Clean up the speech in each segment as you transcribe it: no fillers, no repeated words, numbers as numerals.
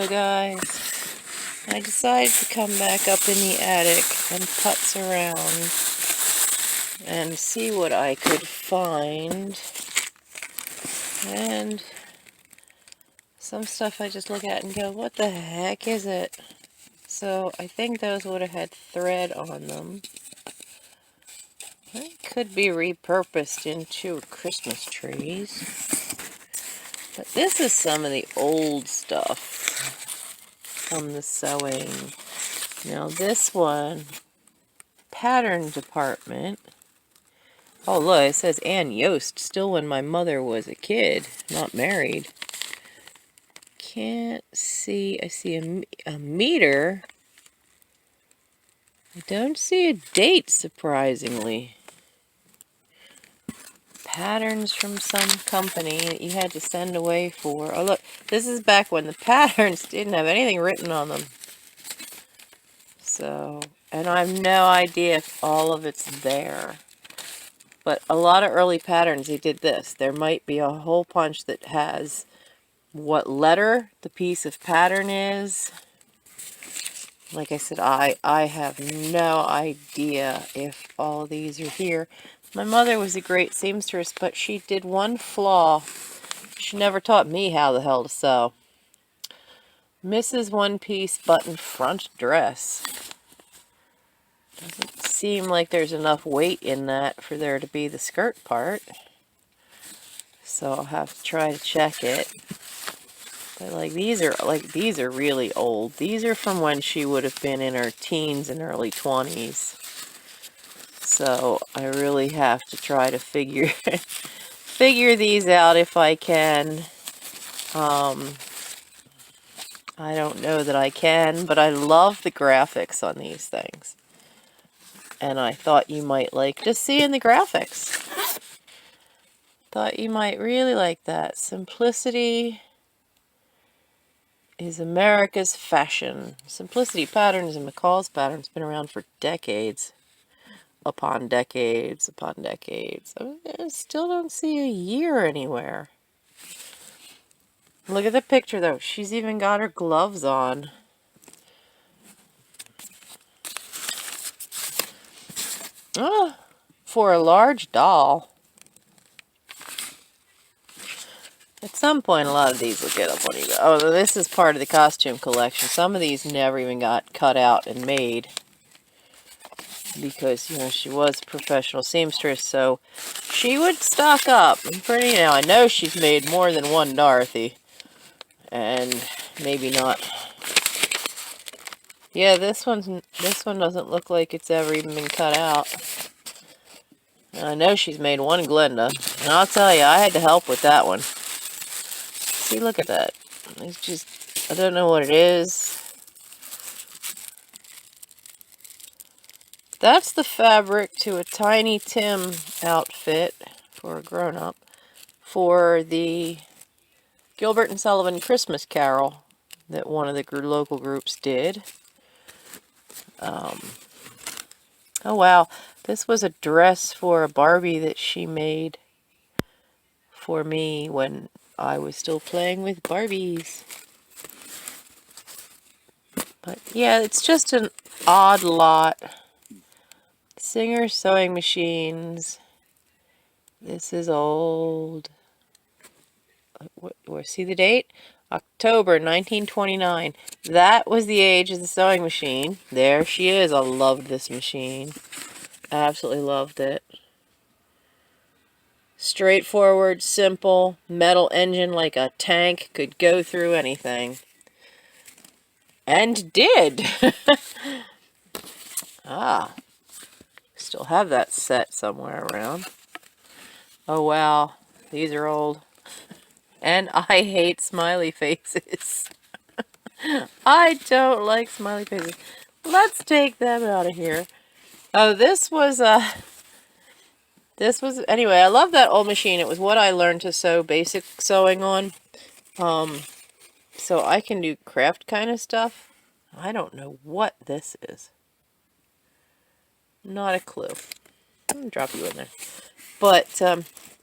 So guys, I decided to come back up in the attic and putz around and see what I could find. And some stuff I just look at and go, what the heck is it? So I think those would have had thread on them. It could be repurposed into Christmas trees. But this is some of the old stuff from the sewing. Now this one, pattern department. Oh look, it says Ann Yost, still when my mother was a kid, not married. Can't see, I see a meter. I don't see a date, surprisingly. Patterns from some company that you had to send away for. Oh look, this is back when the patterns didn't have anything written on them. So, and I have no idea if all of it's there. But a lot of early patterns, they did this. There might be a whole bunch that has what letter the piece of pattern is. Like I said, I have no idea if all of these are here. My mother was a great seamstress, but she did one flaw. She never taught me how the hell to sew. Mrs. One-Piece Button Front Dress. Doesn't seem like there's enough weight in that for there to be the skirt part. So I'll have to try to check it. But these are really old. These are from when she would have been in her teens and early 20s. So I really have to try to figure these out if I can. I don't know that I can, but I love the graphics on these things. And I thought you might like just seeing the graphics. Thought you might really like that. Simplicity is America's fashion. Simplicity Patterns and McCall's Patterns been around for decades. Upon decades, upon decades. I still don't see a year anywhere. Look at the picture though. She's even got her gloves on. Oh, for a large doll. At some point, a lot of these will get up on eBay. Oh, this is part of the costume collection. Some of these never even got cut out and made. Because, you know, she was a professional seamstress, so she would stock up. I know she's made more than one Dorothy. And maybe not. Yeah, this one doesn't look like it's ever even been cut out. I know she's made one Glenda. And I'll tell you, I had to help with that one. See, look at that. It's just, I don't know what it is. That's the fabric to a Tiny Tim outfit for a grown-up for the Gilbert and Sullivan Christmas Carol that one of the local groups did. Oh wow, this was a dress for a Barbie that she made for me when I was still playing with Barbies. But yeah, it's just an odd lot. Singer sewing machines. This is old. See the date? October 1929. That was the age of the sewing machine. There she is. I loved this machine. Absolutely loved it. Straightforward, simple, metal engine like a tank, could go through anything. And did! Ah. Still have that set somewhere around. Oh wow, these are old. And I hate smiley faces. I don't like smiley faces. Let's take them out of here. Oh, this was anyway, I love that old machine. It was what I learned to sew basic sewing on. So I can do craft kind of stuff. I don't know what this is. Not a clue. I'm gonna drop you in there. But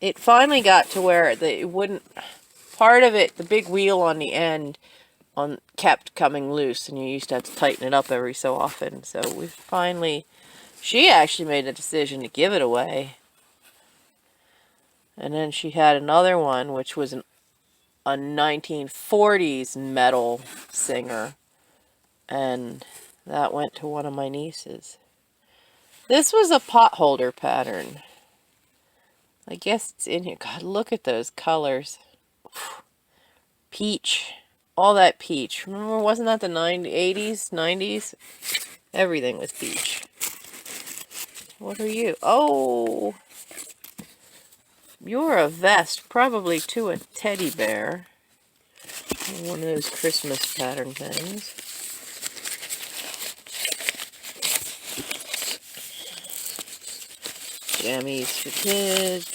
it finally got to where it wouldn't, part of it, the big wheel on the end kept coming loose, and you used to have to tighten it up every so often. So we finally, she actually made a decision to give it away. And then she had another one, which was a 1940s metal singer, and that went to one of my nieces. This was a pot holder pattern. I guess it's in here. God, look at those colors. Peach. All that peach. Remember, wasn't that the 80s, 90s? Everything was peach. What are you? Oh! You're a vest, probably to a teddy bear. One of those Christmas pattern things. Jammies for kids.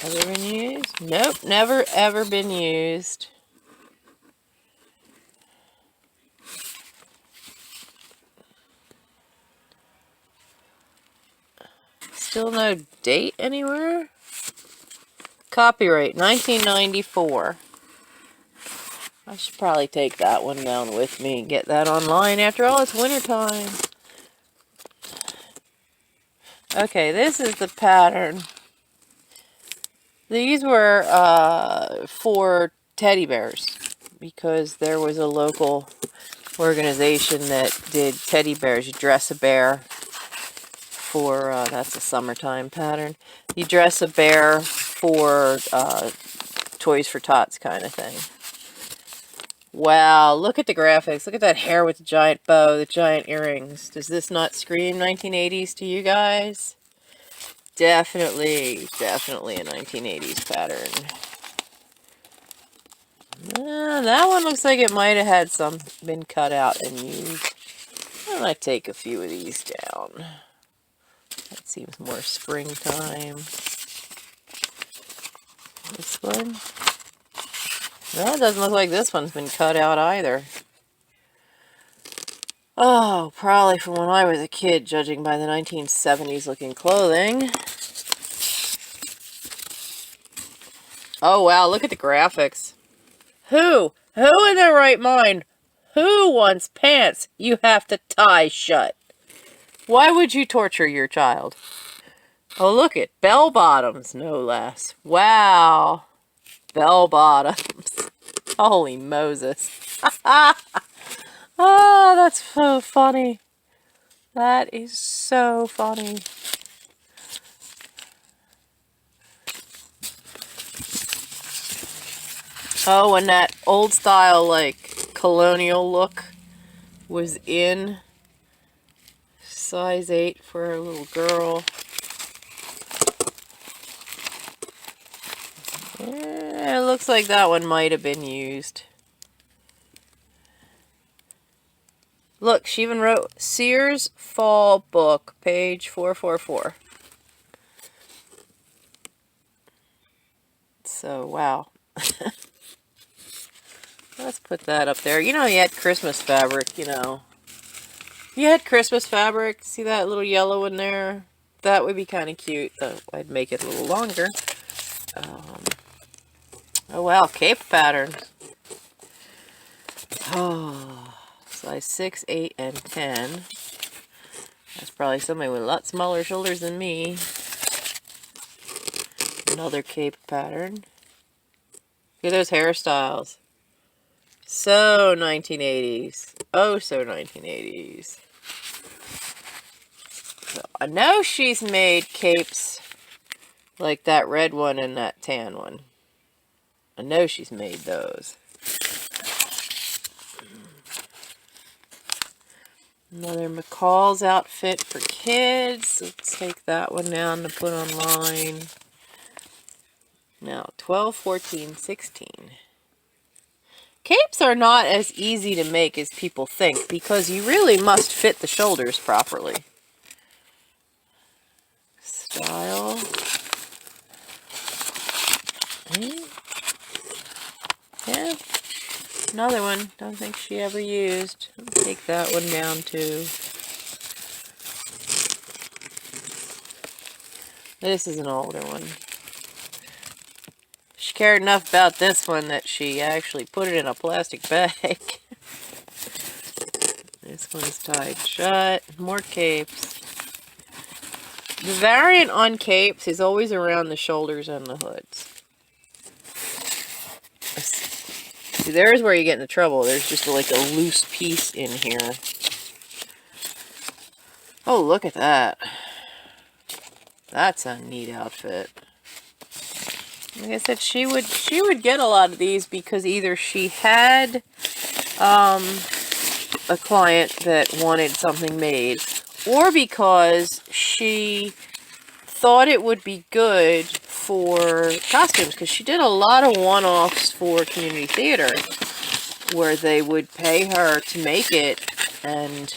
Ever been used? Nope, never ever been used. Still no date anywhere? Copyright 1994. I should probably take that one down with me and get that online. After all, it's wintertime. Okay, this is the pattern. These were for teddy bears, because there was a local organization that did teddy bears. You dress a bear for, that's a summertime pattern. You dress a bear for Toys for Tots kind of thing. Wow, look at the graphics. Look at that hair with the giant bow, the giant earrings. Does this not scream 1980s to you guys? Definitely, definitely a 1980s pattern. That one looks like it might have had some been cut out and used. I might take a few of these down. That seems more springtime. This one? No, it doesn't look like this one's been cut out either. Oh, probably from when I was a kid, judging by the 1970s looking clothing. Oh, wow, look at the graphics. Who in their right mind, who wants pants you have to tie shut? Why would you torture your child? Oh, look at bell bottoms, no less. Wow. Bell bottoms. Holy Moses. Oh, that's so funny. That is so funny. Oh, and that old style, like, colonial look was in. Size 8 for a little girl. Yeah, it looks like that one might have been used. Look, she even wrote Sears Fall Book, page 444. So, wow. Let's put that up there. You know, you had Christmas fabric, you know. You had Christmas fabric. See that little yellow in there? That would be kind of cute, though. I'd make it a little longer. Oh, wow. Cape patterns. Oh, size 6, 8, and 10. That's probably somebody with a lot smaller shoulders than me. Another cape pattern. Look at those hairstyles. So 1980s. Oh, so 1980s. So I know she's made capes like that red one and that tan one. I know she's made those. Another McCall's outfit for kids. Let's take that one down to put online. Now, 12, 14, 16. Capes are not as easy to make as people think, because you really must fit the shoulders properly. Style. Yeah. Another one. Don't think she ever used. Take that one down too. This is an older one. She cared enough about this one that she actually put it in a plastic bag. This one's tied shut. More capes. The variant on capes is always around the shoulders and the hoods. See, there's where you get into trouble. There's just like a loose piece in here. Oh, look at that. That's a neat outfit. Like I said, she would get a lot of these because either she had a client that wanted something made, or because she thought it would be good for costumes, because she did a lot of one-offs for community theater where they would pay her to make it and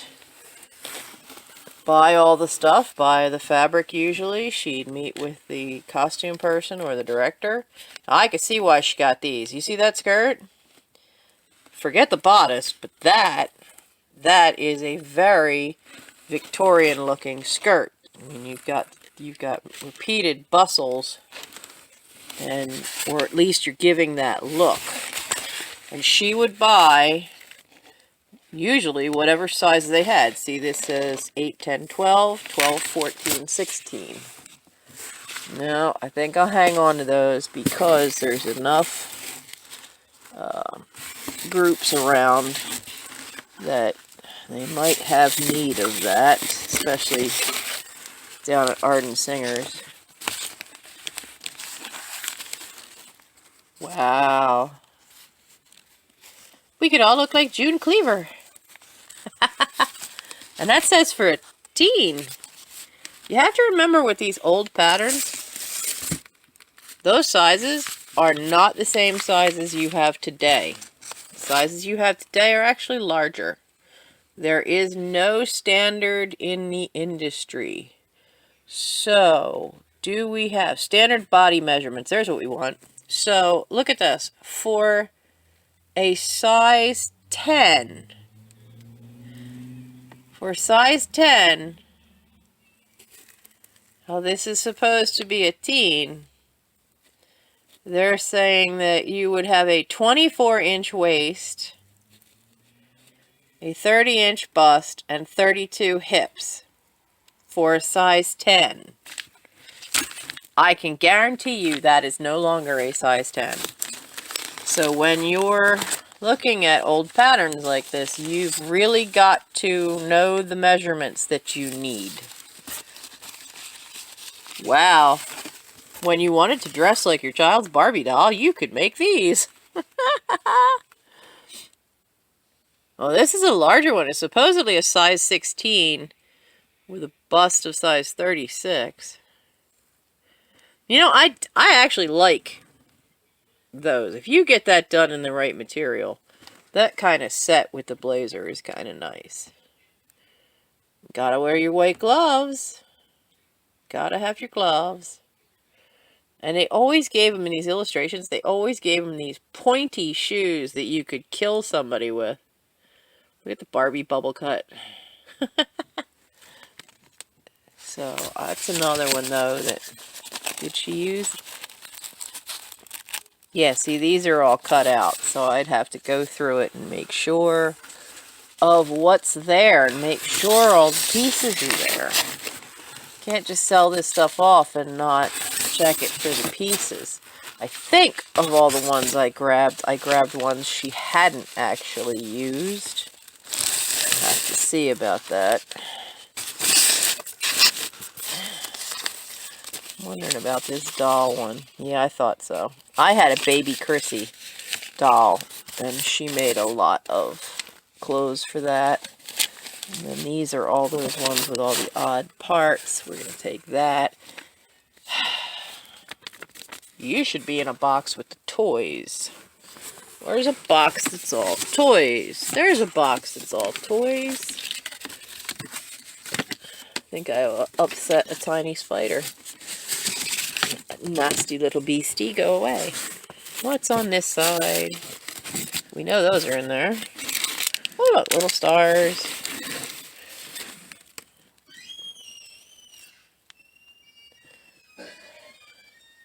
buy all the stuff, buy the fabric usually. She'd meet with the costume person or the director. I could see why she got these. You see that skirt? Forget the bodice, but that is a very Victorian looking skirt. I mean, you've got repeated bustles, and or at least you're giving that look. And she would buy usually whatever size they had. See, this says 8, 10, 12, 12, 14, 16. No, I think I'll hang on to those because there's enough groups around that they might have need of that, especially down at Arden Singers. Wow. We could all look like June Cleaver. And that says for a teen. You have to remember with these old patterns, those sizes are not the same sizes you have today. The sizes you have today are actually larger. There is no standard in the industry. So, do we have standard body measurements? There's what we want. So, look at this. For a size 10, oh, this is supposed to be a teen. They're saying that you would have a 24-inch waist, a 30-inch bust, and 32 hips for a size 10. I can guarantee you that is no longer a size 10. So when you're looking at old patterns like this, you've really got to know the measurements that you need. Wow. When you wanted to dress like your child's Barbie doll, you could make these. Well, this is a larger one. It's supposedly a size 16 with a bust of size 36. You know, I actually like those. If you get that done in the right material, that kind of set with the blazer is kind of nice. Gotta wear your white gloves. Gotta have your gloves. And they always gave them in these illustrations, they always gave them these pointy shoes that you could kill somebody with. Look at the Barbie bubble cut. So, that's another one though that, did she use? Yeah, see, these are all cut out, so I'd have to go through it and make sure of what's there and make sure all the pieces are there. Can't just sell this stuff off and not check it for the pieces. I think of all the ones I grabbed ones she hadn't actually used. I have to see about that. I'm wondering about this doll one. Yeah, I thought so. I had a baby Chrissy doll, and she made a lot of clothes for that. And then these are all those ones with all the odd parts. We're going to take that. You should be in a box with the toys. Where's a box that's all toys? There's a box that's all toys. I think I upset a tiny spider. Nasty little beastie, go away. What's on this side? We know those are in there. Oh, look, little stars.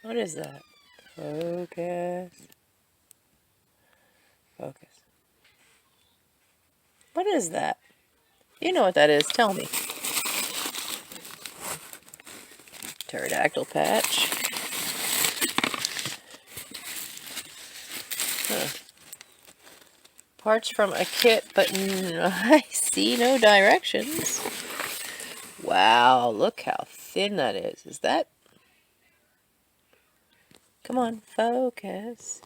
What is that? Focus. Focus. What is that? You know what that is. Tell me. Pterodactyl patch. Huh. Parts from a kit, but I see no directions. Wow, look how thin that is. Is that... Come on, focus.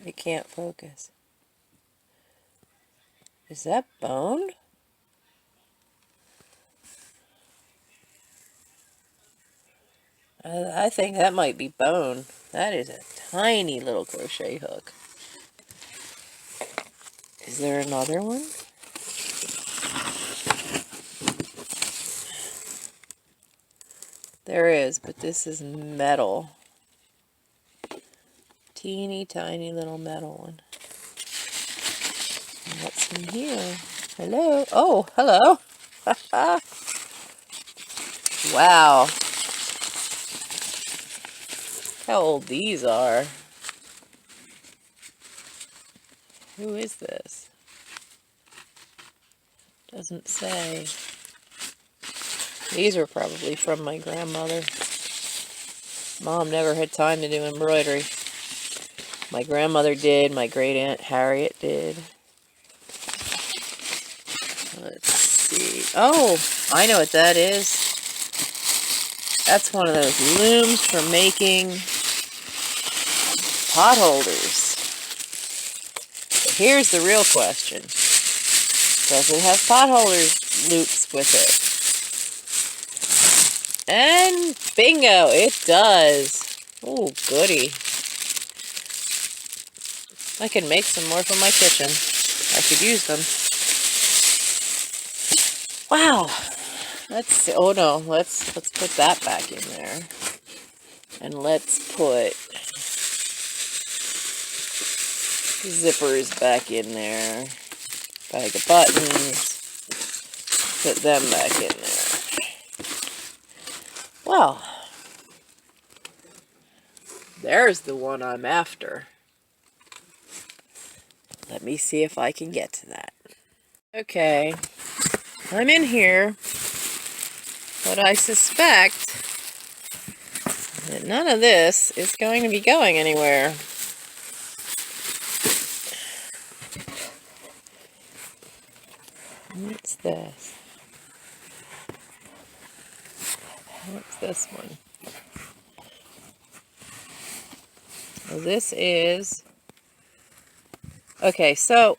It can't focus. Is that bone? I think that might be bone. That is a tiny little crochet hook. Is there another one? There is, but this is metal. Teeny tiny little metal one. And what's in here? Hello? Oh, hello. Wow. How old these are. Who is this? Doesn't say. These were probably from my grandmother. Mom never had time to do embroidery. My grandmother did. My great aunt Harriet did. Let's see. Oh, I know what that is. That's one of those looms for making pot holders. But here's the real question. Does it have pot holders loops with it? And bingo, it does. Oh, goody. I can make some more for my kitchen. I could use them. Wow. Let's see. Oh no, let's put that back in there. And let's put zippers back in there. Bag of buttons. Put them back in there. Well, there's the one I'm after. Let me see if I can get to that. Okay, I'm in here, but I suspect that none of this is going to be going anywhere. What's this? What's this one? Well, this is... Okay, so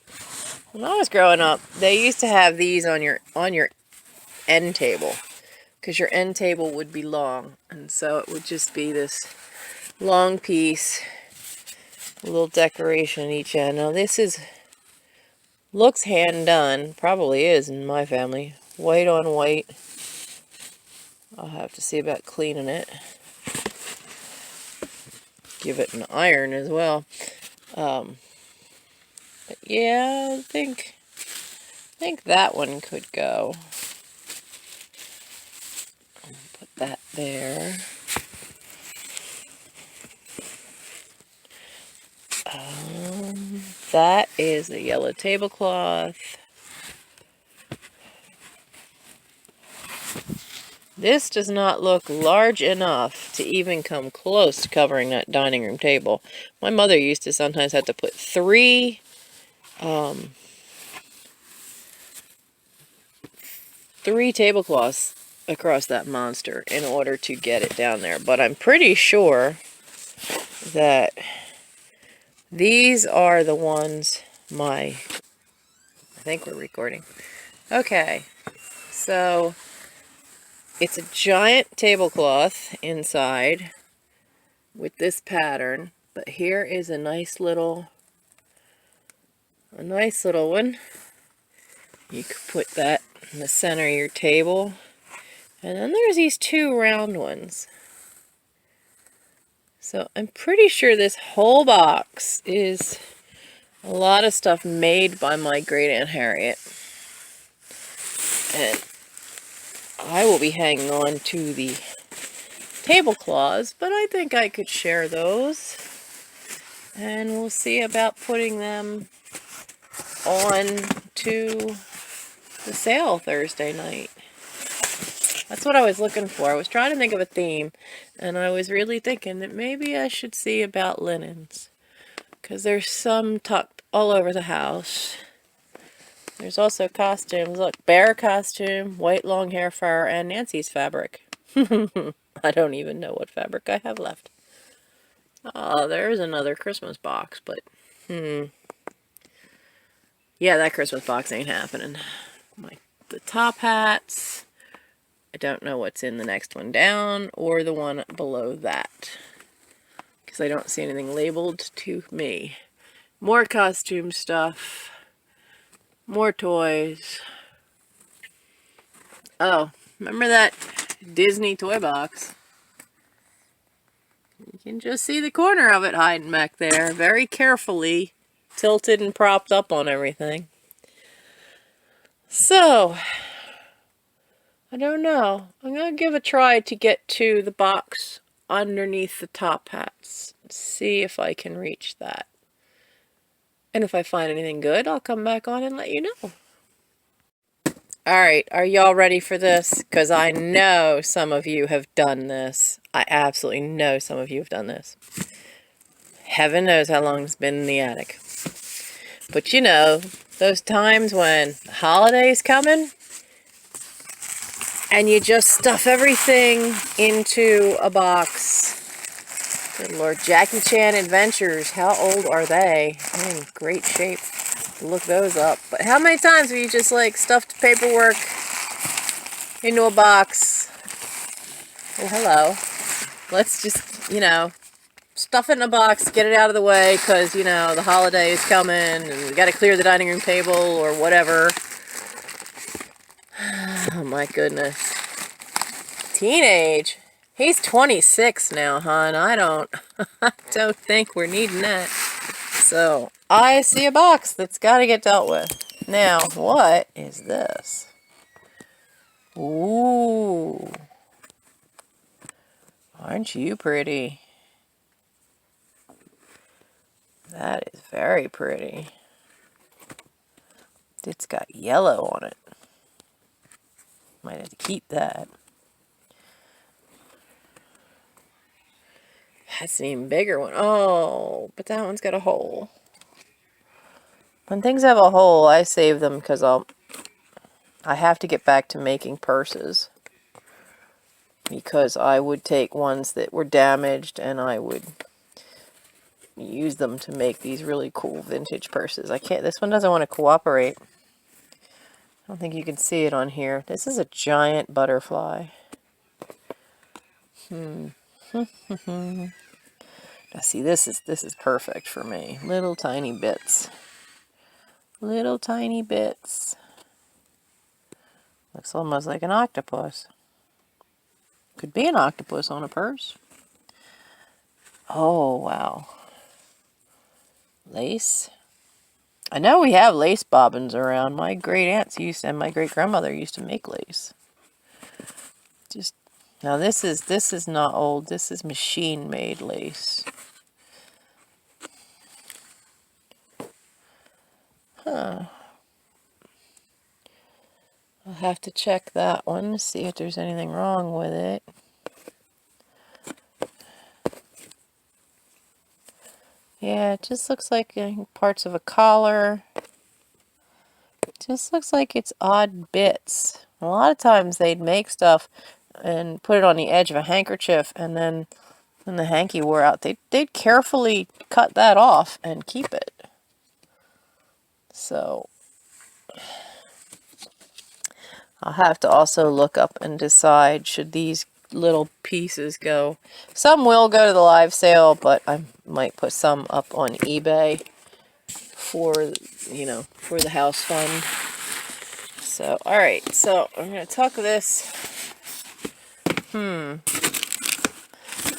when I was growing up, they used to have these on your end table, because your end table would be long, and so it would just be this long piece, a little decoration each end. Now this looks hand done, probably is in my family, white on white. I'll have to see about cleaning it. Give it an iron as well. But yeah, I think that one could go. Put that there. That is a yellow tablecloth. This does not look large enough to even come close to covering that dining room table. My mother used to sometimes have to put three tablecloths across that monster in order to get it down there. But I'm pretty sure that these are the ones I think we're recording. Okay, so it's a giant tablecloth inside with this pattern, but here is a nice little one. You could put that in the center of your table. And then there's these two round ones. So I'm pretty sure this whole box is a lot of stuff made by my great Aunt Harriet. And I will be hanging on to the tablecloths, but I think I could share those. And we'll see about putting them on to the sale Thursday night. That's what I was looking for. I was trying to think of a theme, and I was really thinking that maybe I should see about linens, because there's some tucked all over the house. There's also costumes. Look, bear costume, white long hair fur, and Nancy's fabric. I don't even know what fabric I have left. Oh, there's another Christmas box, but yeah, that Christmas box ain't happening. The top hats. I don't know what's in the next one down or the one below that, because I don't see anything labeled to me. More costume stuff. More toys. Oh, remember that Disney toy box? You can just see the corner of it hiding back there, very carefully tilted and propped up on everything. So, I don't know. I'm going to give a try to get to the box underneath the top hats. See if I can reach that. And if I find anything good, I'll come back on and let you know. Alright, are y'all ready for this? Because I know some of you have done this. I absolutely know some of you have done this. Heaven knows how long it's been in the attic. But you know, those times when the holiday's coming, and you just stuff everything into a box. Good Lord, Jackie Chan Adventures, how old are they? They're in great shape. Look those up. But how many times have you just like stuffed paperwork into a box? Oh, hello. Let's just, you know, stuff it in a box, get it out of the way, because, you know, the holiday is coming, and we got to clear the dining room table, or whatever. Oh, my goodness. Teenage. He's 26 now, hon. I don't think we're needing that. So, I see a box that's got to get dealt with. Now, what is this? Ooh. Aren't you pretty? That is very pretty. It's got yellow on it. Might have to keep that. That's an even bigger one. Oh, but that one's got a hole. When things have a hole, I save them because I have to get back to making purses. Because I would take ones that were damaged and I would use them to make these really cool vintage purses. This one doesn't want to cooperate. I don't think you can see it on here. This is a giant butterfly. Now see, this is perfect for me. Little tiny bits. Little tiny bits. Looks almost like an octopus. Could be an octopus on a purse. Oh, wow. Lace. I know we have lace bobbins around. My great aunts used and my great grandmother used to make lace. Now this is not old. This is machine made lace. Huh. I'll have to check that one to see if there's anything wrong with it. Yeah, it just looks like parts of a collar. It just looks like it's odd bits. A lot of times they'd make stuff and put it on the edge of a handkerchief, and then when the hanky wore out, they'd carefully cut that off and keep it. So I'll have to also look up and decide, should these little pieces go. Some will go to the live sale, but I might put some up on eBay for, you know, for the house fund. So, alright, so I'm going to tuck this. I'm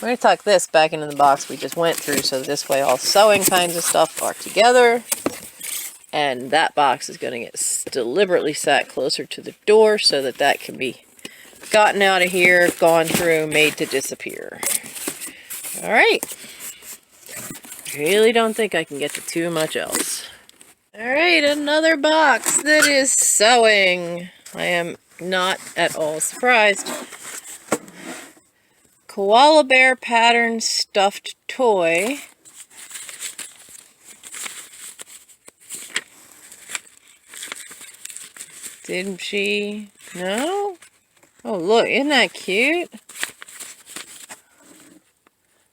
going to tuck this back into the box we just went through, so this way all sewing kinds of stuff are together. And that box is going to get deliberately sat closer to the door so that can be gotten out of here, gone through, made to disappear. All right. Really don't think I can get to too much else. All right, another box that is sewing. I am not at all surprised. Koala bear pattern stuffed toy. Didn't she? No? Oh, look, isn't that cute?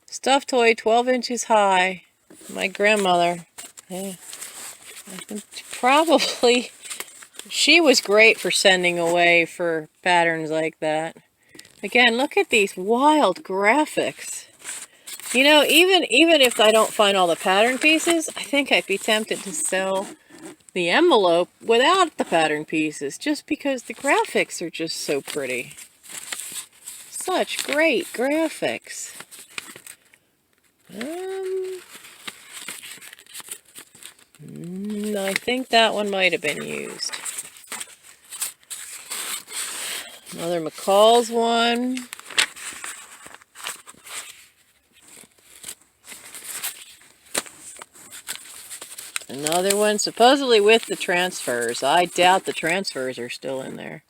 Stuffed toy, 12 inches high. My grandmother. Yeah. I think probably she was great for sending away for patterns like that. Again, look at these wild graphics. You know, even if I don't find all the pattern pieces, I think I'd be tempted to sell the envelope without the pattern pieces, just because the graphics are just so pretty. Such great graphics. I think that one might have been used. Another McCall's one. Another one, supposedly with the transfers. I doubt the transfers are still in there.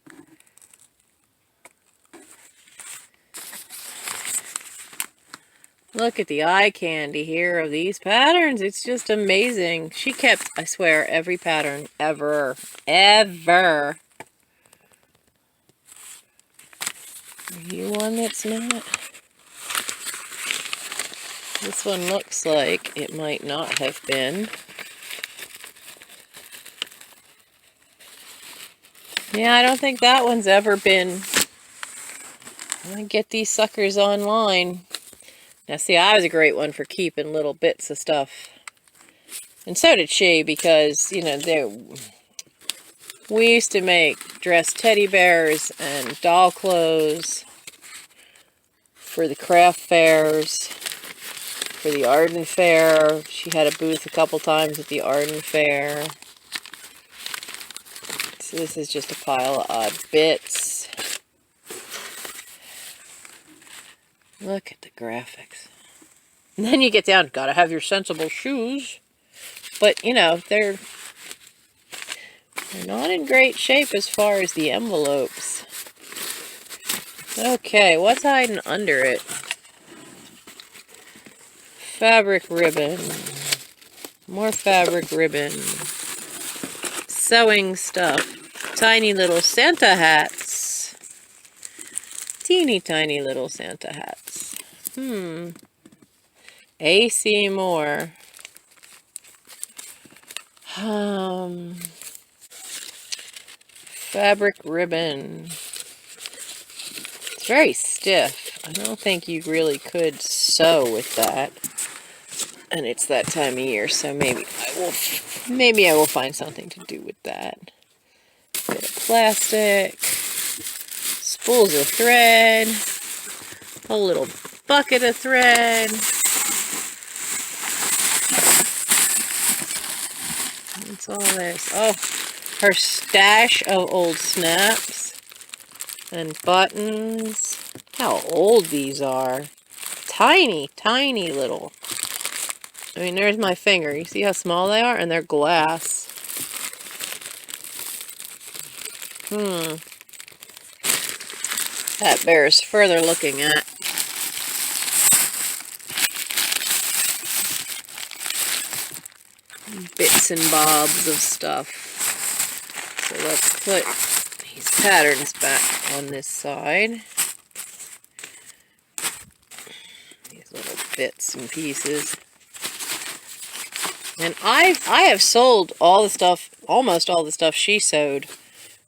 Look at the eye candy here of these patterns. It's just amazing. She kept, I swear, every pattern ever. Ever. Are you one that's not? This one looks like it might not have been. Yeah, I don't think that one's ever been. I get these suckers online. Now, see, I was a great one for keeping little bits of stuff. And so did she, because, you know, we used to make dress teddy bears and doll clothes for the craft fairs, for the Arden Fair. She had a booth a couple times at the Arden Fair. So this is just a pile of odd bits. Look at the graphics. And then you get down, gotta have your sensible shoes. But, you know, they're not in great shape as far as the envelopes. Okay, what's hiding under it? Fabric ribbon. More fabric ribbon. Sewing stuff. Tiny little Santa hats. Teeny tiny little Santa hats. AC Moore. Fabric ribbon. It's very stiff. I don't think you really could sew with that. And it's that time of year, so maybe I will find something to do with that. Bit of plastic, spools of thread, a little bucket of thread. What's all this? Oh, her stash of old snaps and buttons. How old these are. Tiny, tiny little. I mean, there's my finger. You see how small they are? And they're glass. That bears further looking at. Bits and bobs of stuff. So let's put these patterns back on this side. These little bits and pieces. And I have sold all the stuff, almost all the stuff she sewed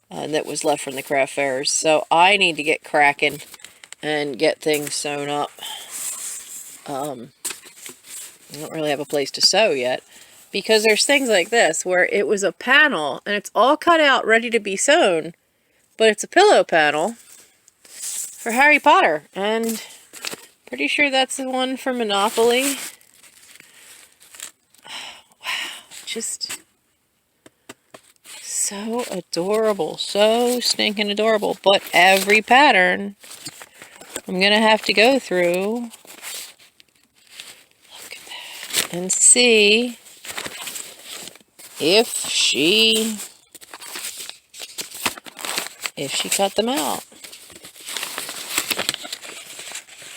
that was left from the craft fairs. So I need to get cracking and get things sewn up. I don't really have a place to sew yet, because there's things like this where it was a panel and it's all cut out ready to be sewn, but it's a pillow panel for Harry Potter, and pretty sure that's the one for Monopoly. Wow, just so adorable. So stinking adorable. But every pattern I'm going to have to go through. Look at that. And see if she cut them out.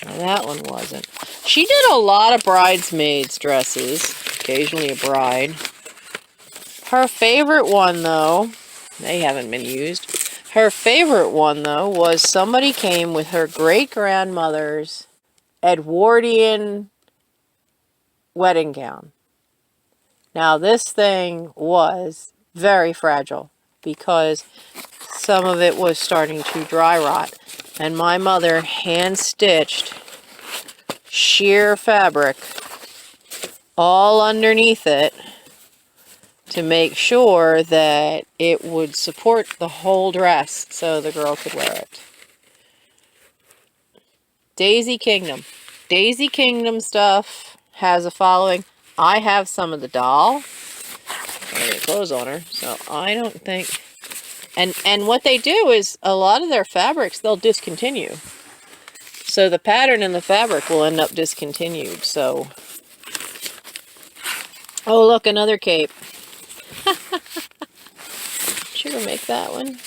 Now, that one wasn't. She did a lot of bridesmaids dresses, occasionally a bride. Her favorite one, though, they haven't been used. Her favorite one, though, was somebody came with her great-grandmother's Edwardian wedding gown. Now, this thing was very fragile because some of it was starting to dry rot. And my mother hand-stitched sheer fabric all underneath it to make sure that it would support the whole dress so the girl could wear it. Daisy Kingdom. Daisy Kingdom stuff has a following. I have some of the doll. I got clothes on her, so I don't think... And what they do is, a lot of their fabrics, they'll discontinue. So the pattern and the fabric will end up discontinued, so... Oh, look, another cape. Should we make that one?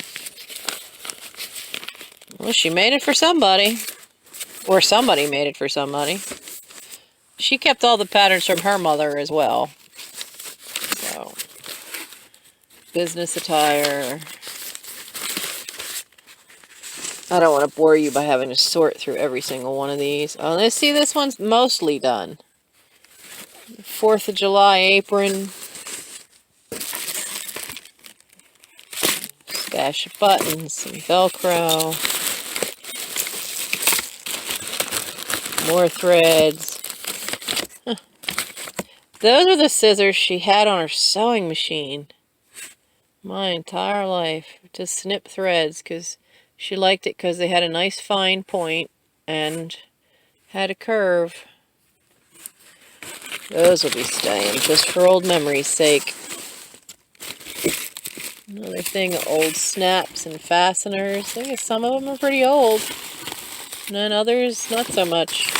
Well, she made it for somebody. Or somebody made it for somebody. She kept all the patterns from her mother as well. So, business attire... I don't want to bore you by having to sort through every single one of these. Oh, let's see, this one's mostly done. 4th of July apron. Stash of buttons, some Velcro. More threads. Huh. Those are the scissors she had on her sewing machine my entire life to snip threads, because she liked it because they had a nice fine point and had a curve. Those will be staying just for old memory's sake. Another thing of old snaps and fasteners. I think some of them are pretty old. And then others not so much.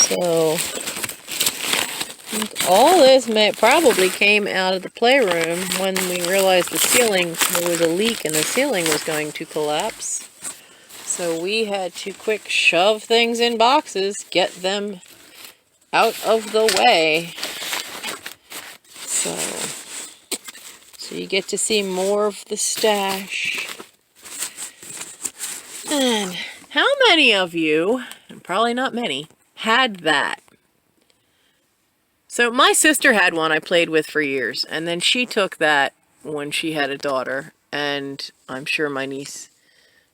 So, I think all this probably came out of the playroom when we realized there was a leak and the ceiling was going to collapse. So we had to quick shove things in boxes, get them out of the way. So you get to see more of the stash. And how many of you, and probably not many, had that? So my sister had one I played with for years, and then she took that when she had a daughter, and I'm sure my niece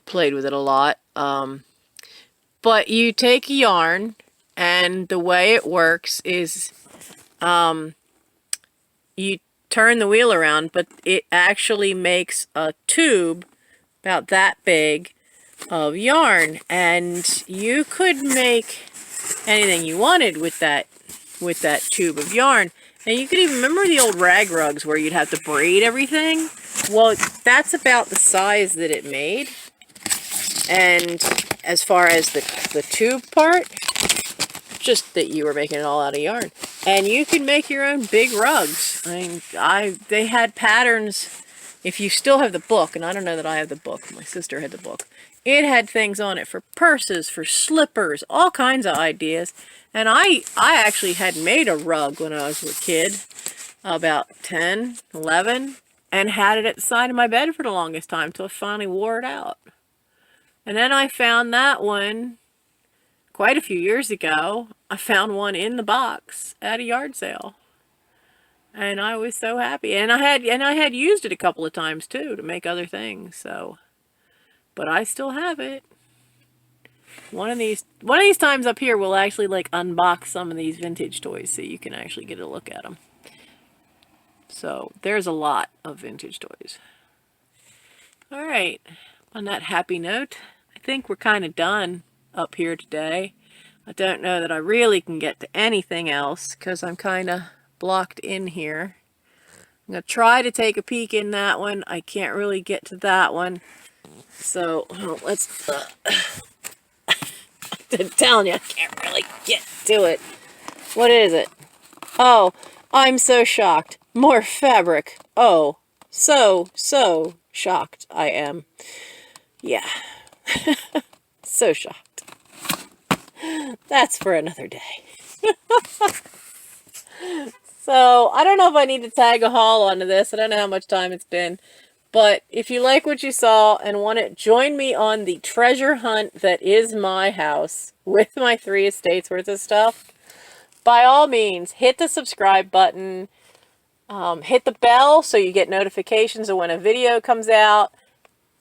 played with it a lot. But you take yarn, and the way it works is you turn the wheel around, but it actually makes a tube about that big of yarn, and you could make anything you wanted with that tube of yarn. And you could even remember the old rag rugs where you'd have to braid everything. Well, that's about the size that it made. And as far as the tube part, just that you were making it all out of yarn. And you could make your own big rugs. I mean, they had patterns. If you still have the book, and I don't know that I have the book, my sister had the book. It had things on it for purses, for slippers, all kinds of ideas. And I actually had made a rug when I was a kid, about 10, 11, and had it at the side of my bed for the longest time until I finally wore it out. And then I found that one quite a few years ago. I found one in the box at a yard sale. And I was so happy. And I had used it a couple of times too to make other things, so but I still have it. One of these times up here we'll actually like unbox some of these vintage toys so you can actually get a look at them. So there's a lot of vintage toys. All right, on that happy note, I think we're kind of done up here today. I don't know that I really can get to anything else because I'm kind of blocked in here I'm going to try to take a peek in that one. I can't really get to that one. So, let's... I'm telling you, I can't really get to it. What is it? Oh, I'm so shocked. More fabric. Oh, so shocked I am. Yeah. So shocked. That's for another day. So, I don't know if I need to tag a haul onto this. I don't know how much time it's been. But if you like what you saw and want to join me on the treasure hunt that is my house with my 3 estates worth of stuff, by all means, hit the subscribe button. Hit the bell so you get notifications of when a video comes out.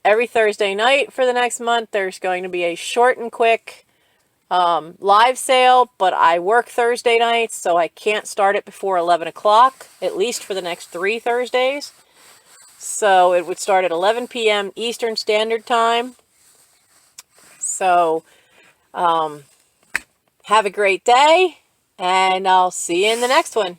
Every Thursday night for the next month, there's going to be a short and quick live sale, but I work Thursday nights, so I can't start it before 11 o'clock, at least for the next 3 Thursdays. So it would start at 11 p.m. Eastern Standard Time. So have a great day, and I'll see you in the next one.